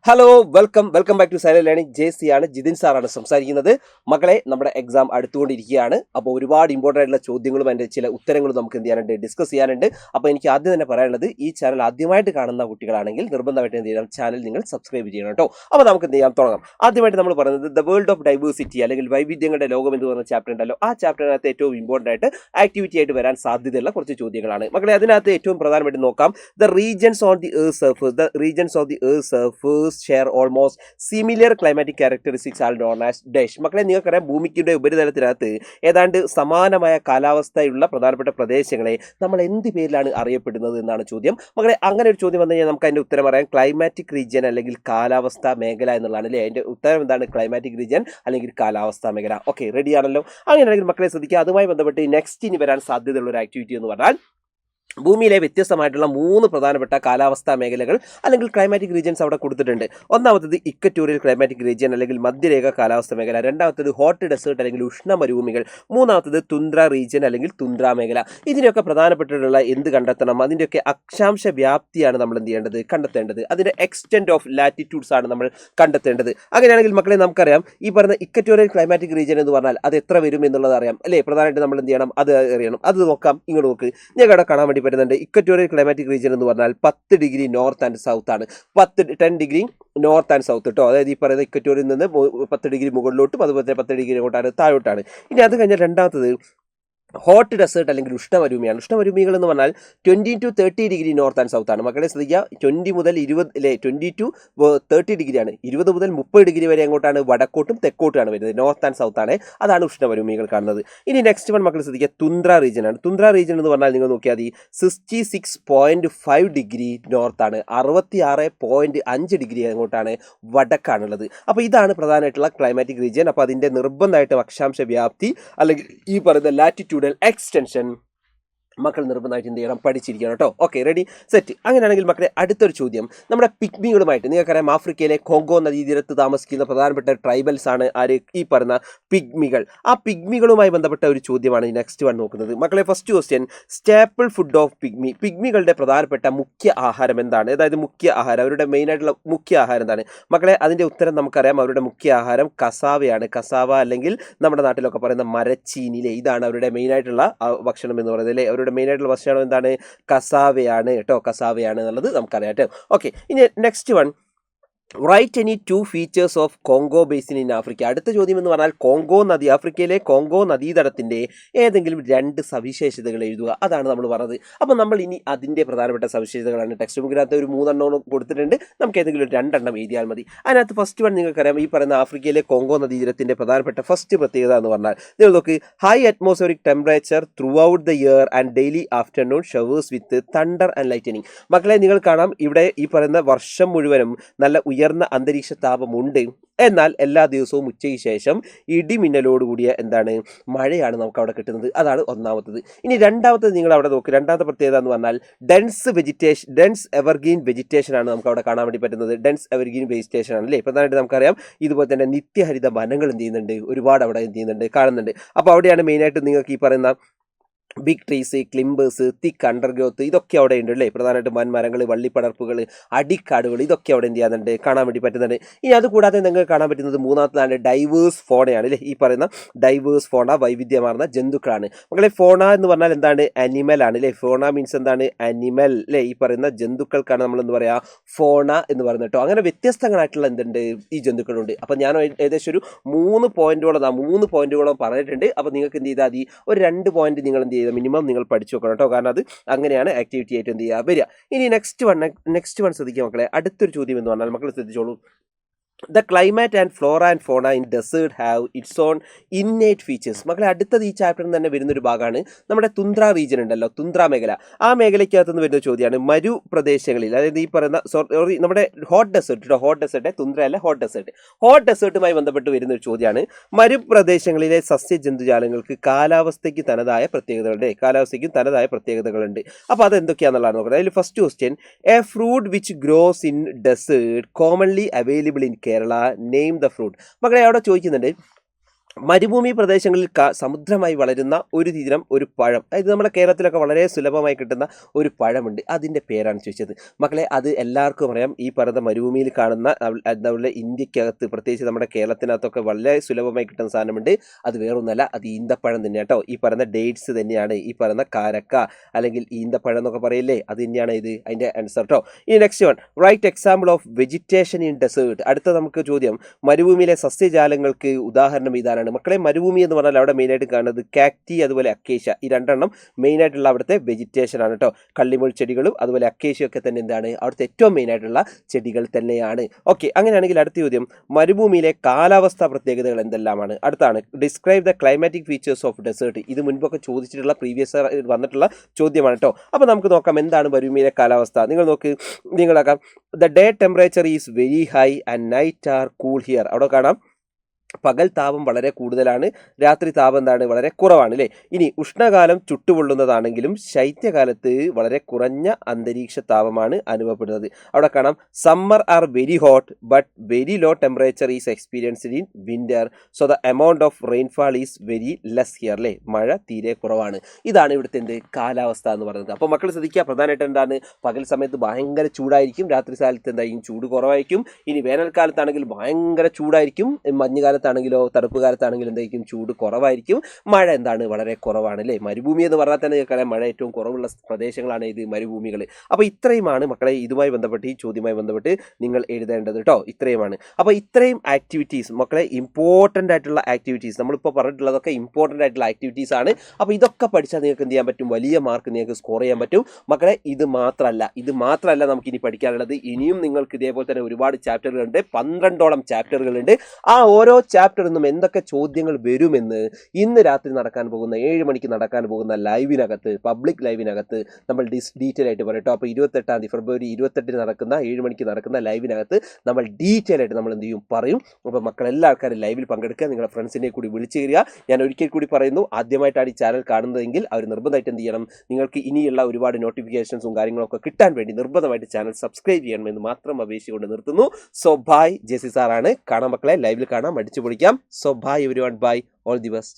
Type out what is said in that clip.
Hello welcome back to silent learning. JC ആണ്, ജിതിൻ സാറാണ് സംസാരിക്കുന്നത്. മക്കളെ, നമ്മുടെ എക്സാം അടുത്തുകൊണ്ടിരിക്കുകയാണ്. അപ്പോൾ ഒരുപാട് ഇമ്പോർട്ടൻ്റ് ആയിട്ടുള്ള ചോദ്യങ്ങളും അതിൻ്റെ ചില ഉത്തരങ്ങളും നമുക്ക് എന്ത് ചെയ്യാനുണ്ട്, ഡിസ്കസ് ചെയ്യാനുണ്ട്. അപ്പോൾ എനിക്ക് ആദ്യം തന്നെ പറയാനുള്ളത്, ഈ ചാനൽ ആദ്യമായിട്ട് കാണുന്ന കുട്ടികളാണെങ്കിൽ നിർബന്ധമായിട്ട് എന്ത് ചെയ്യണം, ചാനൽ നിങ്ങൾ സബ്സ്ക്രൈബ് ചെയ്യണം കേട്ടോ. അപ്പോൾ നമുക്ക് എന്ത് ചെയ്യാം, തുടങ്ങാം. ആദ്യമായിട്ട് നമ്മൾ പറയുന്നത് ദ വേൾഡ് ഓഫ് ഡൈവേഴ്സിറ്റി അല്ലെങ്കിൽ വൈവിധ്യങ്ങളുടെ ലോകം എന്ന് പറയുന്ന ചാപ്റ്റർ ഉണ്ടല്ലോ. ആ ചാപ്റ്ററിനകത്ത് ഏറ്റവും ഇമ്പോർട്ടൻ്റ് ആയിട്ട് ആക്ടിവിറ്റി ആയിട്ട് വരാൻ സാധ്യതയുള്ള കുറച്ച് ചോദ്യങ്ങളാണ്. മക്കളെ, അതിനകത്ത് ഏറ്റവും പ്രധാനമായിട്ട് നോക്കാം. The regions on the earth surface share almost similar climatic characteristics are known as dash. മക്കളെ, നിങ്ങൾക്കറിയാം, ഭൂമിയുടെ ഉപരിതലത്തിനകത്ത് ഏതാണ്ട് സമാനമായ കാലാവസ്ഥയുള്ള പ്രധാനപ്പെട്ട പ്രദേശങ്ങളെ നമ്മൾ എന്ത് പേരിലാണ് അറിയപ്പെടുന്നത് എന്നാണ് ചോദ്യം. മക്കളെ, അങ്ങനെ ഒരു ചോദ്യം വന്നു കഴിഞ്ഞാൽ നമുക്ക് അതിൻ്റെ ഉത്തരം പറയാം ക്ലൈമാറ്റിക് റീജിയൻ അല്ലെങ്കിൽ കാലാവസ്ഥാ മേഖല എന്നുള്ളതാണ് അല്ലേ. അതിൻ്റെ ഉത്തരം എന്താണ്? ക്ലൈമാറ്റിക് റീജിയൻ അല്ലെങ്കിൽ കാലാവസ്ഥാ മേഖല. ഓക്കെ, റെഡി ആണല്ലോ. അങ്ങനെയാണെങ്കിൽ മക്കളെ ശ്രദ്ധിക്കുക, അതുമായി ബന്ധപ്പെട്ട് നെക്സ്റ്റ് ഇനി വരാൻ സാധ്യതയുള്ള ഒരു ആക്ടിവിറ്റി എന്ന് പറഞ്ഞാൽ ഭൂമിയിലെ വ്യത്യസ്തമായിട്ടുള്ള 3 പ്രധാനപ്പെട്ട കാലാവസ്ഥാ മേഖലകൾ അല്ലെങ്കിൽ ക്ലൈമാറ്റിക് റീജിയൻസ് അവിടെ കൊടുത്തിട്ടുണ്ട്. ഒന്നാമത്തത് ഇക്വറ്റോറിയൽ ക്ലൈമാറ്റിക് റീജിയൻ അല്ലെങ്കിൽ മധ്യരേഖ കാലാവസ്ഥാ മേഖല. രണ്ടാമത്തത് ഹോട്ട് ഡെസേർട്ട് അല്ലെങ്കിൽ ഉഷ്ണമരുഭൂമികൾ. മൂന്നാമത്തത് തുന്ദ്ര റീജിയൻ അല്ലെങ്കിൽ തുന്ദ്ര മേഖല. ഇതിനൊക്കെ പ്രധാനപ്പെട്ടിട്ടുള്ള എന്ത് കണ്ടെത്തണം? അതിൻ്റെയൊക്കെ അക്ഷാംശ വ്യാപ്തിയാണ് നമ്മൾ എന്ത് ചെയ്യേണ്ടത്, കണ്ടെത്തേണ്ടത്. അതിൻ്റെ എക്സ്റ്റെൻറ്റ് ഓഫ് ലാറ്റിറ്റ്യൂഡ്സ് ആണ് നമ്മൾ കണ്ടെത്തേണ്ടത്. അങ്ങനെയാണെങ്കിൽ മക്കളെ, നമുക്കറിയാം ഈ പറഞ്ഞ ഇക്വറ്റോറിയൽ ക്ലൈമാറ്റിക് റീജിയൻ എന്ന് പറഞ്ഞാൽ അത് എത്ര വരും എന്നുള്ളത് അറിയാം അല്ലേ. പ്രധാനമായിട്ട് നമ്മൾ എന്ത് ചെയ്യണം, അത് അറിയണം. അത് നോക്കാം. ഇങ്ങോട്ട് നോക്ക്, ഞങ്ങളുടെ കാണാൻ വേണ്ടി വരുന്നുണ്ട്. ഇക്വറ്റോറിയൽ ക്ലൈമാറ്റിക് റീജിയൻ എന്ന് പറഞ്ഞാൽ 10 ഡിഗ്രി നോർത്ത് ആൻഡ് സൗത്ത് ആണ്. 10 ഡിഗ്രി നോർത്ത് ആൻഡ് സൗത്ത് കേട്ടോ. അതായത് ഈ പറയുന്ന ഇക്വറ്റോറിയിൽ നിന്ന് 10 ഡിഗ്രി മുകളിലോട്ടും അതുപോലെ 10 ഡിഗ്രി അങ്ങോട്ടാണ്, താഴോട്ടാണ്. ഇനി അത് കഴിഞ്ഞാൽ രണ്ടാമത്തത് ഹോട്ട് ഡെസേർട്ട് അല്ലെങ്കിൽ ഉഷ്ണമരുഭൂമിയാണ്. ഉഷ്ണമരുഭൂമികൾ എന്ന് പറഞ്ഞാൽ 20 to 30 degree north and south ആണ്. മക്കളെ ശ്രദ്ധിക്കുക, 20 മുതൽ 20 അല്ലേ, 20 to 30 ഡിഗ്രിയാണ്. 20 മുതൽ 30 ഡിഗ്രി വരെ അങ്ങോട്ടാണ്, വടക്കോട്ടും തെക്കോട്ടുമാണ് വരുന്നത്. നോർത്ത് ആൻഡ് സൗത്ത് ആണ്. അതാണ് ഉഷ്ണമരുഭൂമികൾ കാണുന്നത്. ഇനി നെക്സ്റ്റ് വൺ മക്കൾ ശ്രദ്ധിക്കുക, തുന്ദ്ര റീജിയൻ ആണ്. തുന്ദ്ര റീജിയൻ എന്ന് പറഞ്ഞാൽ നിങ്ങൾ നോക്കിയാൽ മതി, 66.5 ഡിഗ്രി നോർത്ത് ആണ്, 66.5 ഡിഗ്രി അങ്ങോട്ടാണ്, വടക്കാണുള്ളത്. അപ്പോൾ ഇതാണ് പ്രധാനമായിട്ടുള്ള ക്ലൈമാറ്റിക് റീജിയൻ. അപ്പോൾ അതിൻ്റെ നിർബന്ധമായിട്ടും അക്ഷാംശ വ്യാപ്തി അല്ലെങ്കിൽ ഈ പറയുന്ന ലാറ്റിറ്റ്യൂഡ് എക്സ്റ്റൻഷൻ മക്കൾ നിർബന്ധമായിട്ട് എന്ത് ചെയ്യണം, പഠിച്ചിരിക്കണം കേട്ടോ. Okay, ready, set. അങ്ങനെയാണെങ്കിൽ മക്കളെ, അടുത്തൊരു ചോദ്യം നമ്മുടെ പിഗ്മികളുമായിട്ട്. നിങ്ങൾക്കറിയാം, ആഫ്രിക്കയിലെ കോങ്കോ നദീതീരത്ത് താമസിക്കുന്ന പ്രധാനപ്പെട്ട ട്രൈബൽസ് ആണ് ആര്, ഈ പറയുന്ന പിഗ്മികൾ. ആ പിഗ്മികളുമായി ബന്ധപ്പെട്ട ഒരു ചോദ്യമാണ് നെക്സ്റ്റ് വൺ നോക്കുന്നത്. മക്കളെ, first question, staple food of pygmy. പിഗ്മികളുടെ പ്രധാനപ്പെട്ട മുഖ്യ ആഹാരം എന്താണ്? അതായത് മുഖ്യ ആഹാരം, അവരുടെ മെയിനായിട്ടുള്ള മുഖ്യ ആഹാരം എന്താണ്? മക്കളെ, അതിൻ്റെ ഉത്തരം നമുക്കറിയാം. അവരുടെ മുഖ്യ ആഹാരം കസാവയാണ്. കസാവ അല്ലെങ്കിൽ നമ്മുടെ നാട്ടിലൊക്കെ പറയുന്ന മരച്ചീനിയിലെ, ഇതാണ് അവരുടെ മെയിനായിട്ടുള്ള ഭക്ഷണം എന്ന് പറയുന്നത് അല്ലേ. അവരുടെ മെയിനായിട്ടുള്ള ഭക്ഷണം എന്താണ്? കസാവയാണ് കേട്ടോ. കസാവയാണ് എന്നുള്ളത് നമുക്കറിയാം കേട്ടോ. ഓക്കെ, ഇനി next one, write any 2 features of Congo basin in Africa. അടുത്ത ചോദ്യം എന്ന് പറഞ്ഞാൽ കോങ്കോ നദി, ആഫ്രിക്കയിലെ കോങ്കോ നദീതടത്തിൻ്റെ ഏതെങ്കിലും 2 സവിശേഷതകൾ എഴുതുക. അതാണ് നമ്മൾ പറഞ്ഞത്. അപ്പോൾ നമ്മൾ ഇനി അതിൻ്റെ പ്രധാനപ്പെട്ട സവിശേഷതകളാണ് ടെക്സ്റ്റ് ബുക്കിനകത്ത് ഒരു 3 എണ്ണം കൊടുത്തിട്ടുണ്ട്. നമുക്ക് ഏതെങ്കിലും 2 എണ്ണം എഴുതിയാൽ മതി. അതിനകത്ത് ഫസ്റ്റ് വൺ നിങ്ങൾക്കറിയാം, ഈ പറയുന്ന ആഫ്രിക്കയിലെ കോങ്കോ നദീതടത്തിൻ്റെ പ്രധാനപ്പെട്ട ഫസ്റ്റ് പ്രത്യേകത എന്ന് പറഞ്ഞാൽ നിങ്ങൾ നോക്ക്, high atmospheric temperature through out the year and daily afternoon showers with thunder and lightening. മക്കളെ, നിങ്ങൾ കാണാം, ഇവിടെ ഈ പറയുന്ന വർഷം മുഴുവനും നല്ല ഉയർന്ന അന്തരീക്ഷ താപമുണ്ട്. എന്നാൽ എല്ലാ ദിവസവും ഉച്ചയ്ക്ക് ശേഷം ഇടിമിന്നലോടുകൂടിയ എന്താണ്, മഴയാണ് നമുക്ക് അവിടെ കിട്ടുന്നത്. അതാണ് ഒന്നാമത്തത്. ഇനി രണ്ടാമത്തത് നിങ്ങൾ അവിടെ നോക്കുക, രണ്ടാമത്തെ പ്രത്യേകത എന്ന് പറഞ്ഞാൽ ഡെൻസ് എവർഗ്രീൻ വെജിറ്റേഷൻ ആണ് നമുക്ക് അവിടെ കാണാൻ വേണ്ടി പറ്റുന്നത്. ഡെൻസ് എവർഗ്രീൻ വെജിറ്റേഷൻ ആണ് അല്ലേ. പ്രധാനമായിട്ട് നമുക്കറിയാം, ഇതുപോലെ തന്നെ നിത്യഹരിത വനങ്ങൾ എന്ത് ചെയ്യുന്നുണ്ട്, ഒരുപാട് അവിടെ എന്ത് ചെയ്യുന്നുണ്ട്, കാണുന്നുണ്ട്. അപ്പോൾ അവിടെയാണ് മെയിനായിട്ട് നിങ്ങൾക്ക് ഈ പറയുന്ന ബിഗ് ട്രീസ്, ക്ലിംബേഴ്സ്, തിക്ക് അണ്ടർഗ്രോത്ത്, ഇതൊക്കെ അവിടെ ഉണ്ട് അല്ലേ. പ്രധാനമായിട്ട് വൻമരങ്ങൾ, വള്ളിപ്പടർപ്പുകൾ, അടിക്കാടുകൾ, ഇതൊക്കെ അവിടെ എന്ത് ചെയ്യാറുണ്ട്, കാണാൻ വേണ്ടി പറ്റുന്നുണ്ട്. ഇനി അതുകൂടാതെ നിങ്ങൾക്ക് കാണാൻ പറ്റുന്നത് മൂന്നാമത്തതാണ് ഡൈവേഴ്സ് ഫോണയാണ് അല്ലേ. ഈ പറയുന്ന ഡൈവേഴ്സ് ഫോണ, വൈവിധ്യമാർന്ന ജന്തുക്കളാണ്. മക്കളെ, ഫോണ എന്ന് പറഞ്ഞാൽ എന്താണ്, അനിമൽ ആണ് അല്ലേ. ഫോണ മീൻസ് എന്താണ്, അനിമൽ അല്ലേ. ഈ പറയുന്ന ജന്തുക്കൾക്കാണ് നമ്മൾ എന്ത് പറയുക, ഫോണ എന്ന് പറയുന്നത് കേട്ടോ. അങ്ങനെ വ്യത്യസ്തങ്ങളായിട്ടുള്ള എന്തുണ്ട്, ഈ ജന്തുക്കളുണ്ട്. അപ്പോൾ ഞാൻ ഏകദേശം ഒരു 3 പോയിന്റുകളോളം പറഞ്ഞിട്ടുണ്ട്. അപ്പോൾ നിങ്ങൾക്ക് എന്ത് ചെയ്താൽ മതി, ഒരു 2 പോയിന്റ് നിങ്ങൾ എന്ത് ചെയ്യുക, മിനിമം നിങ്ങൾ പഠിച്ചു വെക്കണം കേട്ടോ. കാരണം അത് അങ്ങനെയാണ് ആക്ടിവിറ്റി ആയിട്ട് എന്ത് ചെയ്യുക, വരിക. ഇനി നെക്സ്റ്റ് വൺ ശ്രദ്ധിക്കുക മക്കളെ. അടുത്തൊരു ചോദ്യം എന്ന് പറഞ്ഞാൽ മക്കൾ ശ്രദ്ധിച്ചോളൂ, the climate and flora and fauna in desert have its own innate features. മക്കളെ, അടുത്തത് ഈ ചാപ്റ്ററിൽ തന്നെ വരുന്നൊരു ഭാഗമാണ് നമ്മുടെ തുന്ദ്ര റീജിയൻ ഉണ്ടല്ലോ, തുന്ദ്ര മേഖല. ആ മേഖലയ്ക്കകത്തുനിന്ന് വരുന്ന ചോദ്യമാണ് മരുപ്രദേശങ്ങളിൽ, അതായത് ഈ പറയുന്ന നമ്മുടെ ഹോട്ട് ഡെസേർട്ട് തുന്ദ്ര അല്ല, ഹോട്ട് ഡെസേർട്ടുമായി ബന്ധപ്പെട്ട് വരുന്ന ഒരു ചോദ്യമാണ്, മരുപ്രദേശങ്ങളിലെ സസ്യജന്തുജാലങ്ങൾക്ക് കാലാവസ്ഥയ്ക്കും തനതായ പ്രത്യേകതകളുണ്ട്. അപ്പോൾ അതെന്തൊക്കെയാണെന്നുള്ളതാണ് നോക്കുന്നത്. അതിൽ first question, a fruit which grows in desert commonly available in Kerala, name the fruit. മക്കളെ, അവിടെ ചോദിക്കുന്നുണ്ട് മരുഭൂമി പ്രദേശങ്ങളിൽ സമുദ്രമായി വളരുന്ന ഒരു ഇനം ഒരു പഴം, അതായത് നമ്മുടെ കേരളത്തിലൊക്കെ വളരെ സുലഭമായി കിട്ടുന്ന ഒരു പഴമുണ്ട്. അതിൻ്റെ പേരാണ് ചോദിച്ചത്. മക്കളെ അത് എല്ലാവർക്കും അറിയാം. ഈ പറയുന്ന മരുഭൂമിയിൽ കാണുന്ന നമ്മുടെ ഇന്ത്യക്കകത്ത്, പ്രത്യേകിച്ച് നമ്മുടെ കേരളത്തിനകത്തൊക്കെ വളരെ സുലഭമായി കിട്ടുന്ന സാധനമുണ്ട്. അത് വേറൊന്നല്ല, അത് ഈന്തപ്പഴം തന്നെ കേട്ടോ. ഈ പറയുന്ന ഡേറ്റ്സ് തന്നെയാണ്, ഈ പറയുന്ന കാരക്ക അല്ലെങ്കിൽ ഈന്തപ്പഴം എന്നൊക്കെ പറയില്ലേ, അത് തന്നെയാണ് ഇത് അതിൻ്റെ ആൻസർ കേട്ടോ. ഇനി next one, write example of vegetation in desert. അടുത്ത നമുക്ക് ചോദ്യം, മരുഭൂമിയിലെ സസ്യജാലങ്ങൾക്ക് ഉദാഹരണം ഇതാണ്. മക്കളെ മരുഭൂമി എന്ന് പറഞ്ഞാൽ അവിടെ മെയിനായിട്ട് കാണുന്നത് കാക്ടി അതുപോലെ അക്കേഷ്യ, ഈ രണ്ടെണ്ണം മെയിനായിട്ടുള്ള അവിടുത്തെ വെജിറ്റേഷൻ ആണ് കേട്ടോ. കള്ളിമുൾ ചെടികളും അതുപോലെ അക്കേഷ്യയൊക്കെ തന്നെ എന്താണ് അവിടുത്തെ ഏറ്റവും മെയിനായിട്ടുള്ള ചെടികൾ തന്നെയാണ്. ഓക്കെ, അങ്ങനെയാണെങ്കിൽ അടുത്ത ചോദ്യം, മരുഭൂമിയിലെ കാലാവസ്ഥാ പ്രത്യേകതകൾ എന്തെല്ലാമാണ്? അടുത്താണ്, describe the climatic features of desert. ഇത് മുൻപൊക്കെ ചോദിച്ചിട്ടുള്ള പ്രീവിയസ് വന്നിട്ടുള്ള ചോദ്യമാണ് കേട്ടോ. അപ്പോൾ നമുക്ക് നോക്കാം എന്താണ് മരുഭൂമിയിലെ കാലാവസ്ഥ. നിങ്ങളാക്കാം, the day temperature is very high and night are cool here. അവിടെ കാണാം പകൽ താപം വളരെ കൂടുതലാണ്, രാത്രി താപം എന്താണ് വളരെ കുറവാണ് അല്ലേ. ഇനി ഉഷ്ണകാലം ചുട്ടുപൊള്ളുന്നതാണെങ്കിലും ശൈത്യകാലത്ത് വളരെ കുറഞ്ഞ അന്തരീക്ഷ താപമാണ് അനുഭവപ്പെടുന്നത്. അവിടെ കാണാം, summer are very hot but very low temperature is experienced in winter, so the amount of rainfall is very less here അല്ലേ. മഴ തീരെ കുറവാണ്. ഇതാണ് ഇവിടുത്തെ കാലാവസ്ഥ എന്ന് പറയുന്നത്. അപ്പോൾ മക്കൾ ശ്രദ്ധിക്കുക, പ്രധാനമായിട്ട് എന്താണ്, പകൽ സമയത്ത് ഭയങ്കര ചൂടായിരിക്കും, രാത്രി കാലത്ത് എന്തായിരിക്കും ചൂട് കുറവായിരിക്കും. ഇനി വേനൽക്കാലത്താണെങ്കിൽ ഭയങ്കര ചൂടായിരിക്കും, മഞ്ഞുകാലത്ത് ാണെങ്കിലോ തണുപ്പ് കാലത്താണെങ്കിലും എന്തായിരിക്കും ചൂട് കുറവായിരിക്കും, മഴ എന്താണ് വളരെ കുറവാണ് അല്ലേ. മരുഭൂമി എന്ന് പറഞ്ഞാൽ തന്നെ നിങ്ങൾക്കറിയാം മഴ ഏറ്റവും കുറവുള്ള പ്രദേശങ്ങളാണ് ഇത് മരുഭൂമികൾ. അപ്പോൾ ഇത്രയുമാണ് മക്കളെ ഇതുമായി ബന്ധപ്പെട്ട്, ഈ ചോദ്യവുമായി ബന്ധപ്പെട്ട് നിങ്ങൾ എഴുതേണ്ടത് കേട്ടോ. ഇത്രയുമാണ്. അപ്പോൾ ഇത്രയും ആക്ടിവിറ്റീസ് മക്കളെ ഇമ്പോർട്ടൻ്റ് ആയിട്ടുള്ള ആക്ടിവിറ്റീസ്, നമ്മളിപ്പോൾ പറഞ്ഞിട്ടുള്ളതൊക്കെ ഇമ്പോർട്ടൻ്റ് ആയിട്ടുള്ള ആക്ടിവിറ്റീസ് ആണ്. അപ്പോൾ ഇതൊക്കെ പഠിച്ചാൽ നിങ്ങൾക്ക് എന്ത് ചെയ്യാൻ പറ്റും, വലിയ മാർക്ക് നിങ്ങൾക്ക് സ്കോർ ചെയ്യാൻ പറ്റും മക്കളെ. ഇത് മാത്രമല്ല നമുക്കിനി പഠിക്കാനുള്ളത്. ഇനിയും നിങ്ങൾക്ക് ഇതേപോലെ തന്നെ ഒരുപാട് ചാപ്റ്ററുകളുണ്ട്, 12ഓളം ചാപ്റ്ററുകളുണ്ട്. ആ ഓരോ ചാപ്റ്ററിൽ നിന്നും എന്തൊക്കെ ചോദ്യങ്ങൾ വരുമെന്ന് ഇന്ന് രാത്രി നടക്കാൻ പോകുന്ന 7 മണിക്ക് നടക്കാൻ പോകുന്ന ലൈവിനകത്ത്, പബ്ലിക് ലൈവിനകത്ത് നമ്മൾ ഡീറ്റെയിൽ ആയിട്ട് പറയട്ടോ. അപ്പോൾ 28 ഫെബ്രുവരി 28 നടക്കുന്ന 7 മണിക്ക് നടക്കുന്ന ലൈവിനകത്ത് നമ്മൾ ഡീറ്റെയിൽ ആയിട്ട് നമ്മൾ എന്ത് ചെയ്യും പറയും. അപ്പോൾ മക്കളെല്ലാ ആൾക്കാരും ലൈവിൽ പങ്കെടുക്കുക, നിങ്ങളുടെ ഫ്രണ്ട്സിനെ കൂടി വിളിച്ചു കയറുക. ഞാൻ ഒരിക്കൽ കൂടി പറയുന്നു, ആദ്യമായിട്ടാണ് ഈ ചാനൽ കാണുന്നതെങ്കിൽ അവർ നിർബന്ധമായിട്ട് എന്ത് ചെയ്യണം, നിങ്ങൾക്ക് ഇനിയുള്ള ഒരുപാട് നോട്ടിഫിക്കേഷൻസും കാര്യങ്ങളൊക്കെ കിട്ടാൻ വേണ്ടി നിർബന്ധമായിട്ട് ചാനൽ സബ്സ്ക്രൈബ് ചെയ്യണമെന്ന് മാത്രം അപേക്ഷിച്ചുകൊണ്ട് നിർത്തുന്നു. സോ ബൈ, ജെസി സാറാണ്. കാണാം മക്കളെ, ലൈവിൽ കാണാം, അടിച്ചു പൊളിക്കാം. So bye everyone, bye, all the best.